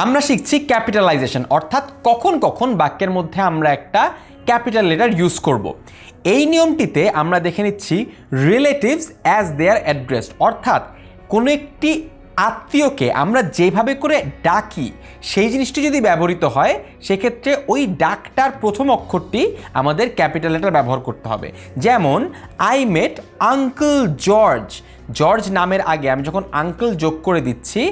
আমরা শিখছি ক্যাপিটালাইজেশন, অর্থাৎ কখন কখন বাক্যের মধ্যে আমরা একটা ক্যাপিটাল লেটার ইউজ করব। এই নিয়মটিতে আমরা দেখে নিচ্ছি relatives as they are addressed, অর্থাৎ কোনো একটি আত্মীয়কে আমরা যেভাবে করে ডাকি সেই জিনিসটি যদি ব্যবহৃত হয় সেক্ষেত্রে ওই ডাকটার প্রথম অক্ষরটি আমাদের ক্যাপিটাল লেটার ব্যবহার করতে হবে। যেমন I met uncle George, George নামের আগে আমি যখন আঙ্কেল যোগ করে দিচ্ছি,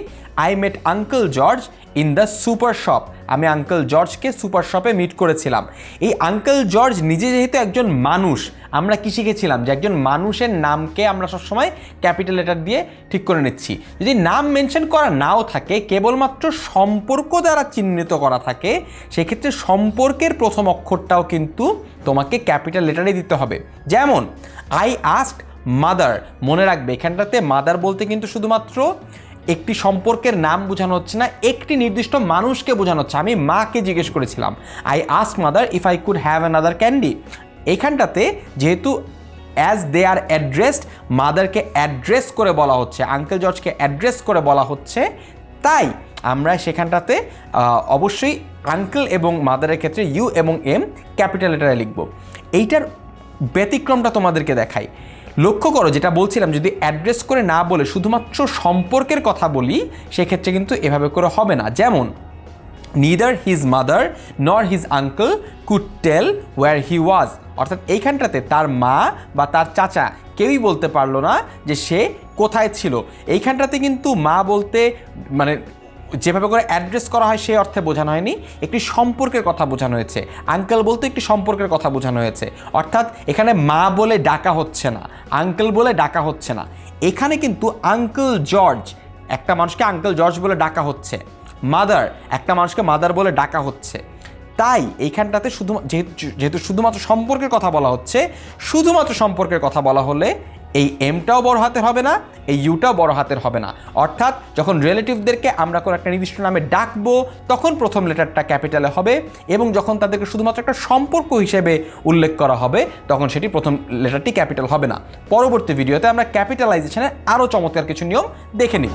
I met uncle George in the super shop, আমি আঙ্কেল জর্জকে সুপার শপে মিট করেছিলাম। এই আঙ্কেল জর্জ নিজে যেহেতু একজন মানুষ, আমরা কি শিখেছিলাম যে একজন মানুষের নামকে আমরা সবসময় ক্যাপিটাল লেটার দিয়ে ঠিক করে নিচ্ছি। যদি নাম মেনশন করা নাও থাকে, কেবলমাত্র সম্পর্ক দ্বারা চিহ্নিত করা থাকে, সেক্ষেত্রে সম্পর্কের প্রথম অক্ষরটাও কিন্তু তোমাকে ক্যাপিটাল লেটারে দিতে হবে। যেমন আই আস্কড মাদার, মনে রাখবে এখানটাতে মাদার বলতে কিন্তু শুধুমাত্র একটি সম্পর্কের নাম বোঝানো হচ্ছে না, একটি নির্দিষ্ট মানুষকে বোঝানো হচ্ছে। আমি মাকে জিজ্ঞেস করেছিলাম, I ask mother if I could have another candy. এইখানটাতে যেহেতু অ্যাজ দে আর অ্যাড্রেসড, মাদারকে অ্যাড্রেস করে বলা হচ্ছে, আঙ্কেল জর্জকে অ্যাড্রেস করে বলা হচ্ছে, তাই আমরা সেখানটাতে অবশ্যই আঙ্কেল এবং মাদারের ক্ষেত্রে ইউ এবং এম ক্যাপিটাল লেটারে লিখব। এইটার ব্যতিক্রমটা তোমাদেরকে দেখাই। লক্ষ্য করো, যেটা বলছিলাম যদি অ্যাড্রেস করে না বলে শুধুমাত্র সম্পর্কের কথা বলি সেক্ষেত্রে কিন্তু এভাবে করে হবে না। যেমন neither his mother nor his uncle could tell where he was, অর্থাৎ এইখানটাতে তার মা বা তার চাচা কেউই বলতে পারলো না যে সে কোথায় ছিল। এইখানটাতে কিন্তু মা বলতে মানে যেভাবে করে অ্যাড্রেস করা হয় সেই অর্থে বোঝানো হয়নি, একটি সম্পর্কের কথা বোঝানো হয়েছে। আঙ্কেল বলতে একটি সম্পর্কের কথা বোঝানো হয়েছে, অর্থাৎ এখানে মা বলে ডাকা হচ্ছে না, আঙ্কেল বলে ডাকা হচ্ছে না। এখানে কিন্তু আঙ্কেল জর্জ, একটা মানুষকে আঙ্কেল জর্জ বলে ডাকা হচ্ছে, মাদার একটা মানুষকে মাদার বলে ডাকা হচ্ছে। তাই এইখানটাতে যেহেতু শুধুমাত্র সম্পর্কের কথা বলা হচ্ছে, শুধুমাত্র সম্পর্কের কথা বলা হলে এই এমটাও বড় হাতের হবে না, এই ইউটাও বড় হাতের হবে না। অর্থাৎ যখন রিলেটিভদেরকে আমরা কোনো একটা নির্দিষ্ট নামে ডাকবো তখন প্রথম লেটারটা ক্যাপিটালে হবে, এবং যখন তাদেরকে শুধুমাত্র একটা সম্পর্ক হিসেবে উল্লেখ করা হবে তখন সেটি প্রথম লেটারটি ক্যাপিটাল হবে না। পরবর্তী ভিডিওতে আমরা ক্যাপিটালাইজেশনের আরও চমৎকার কিছু নিয়ম দেখে নিব।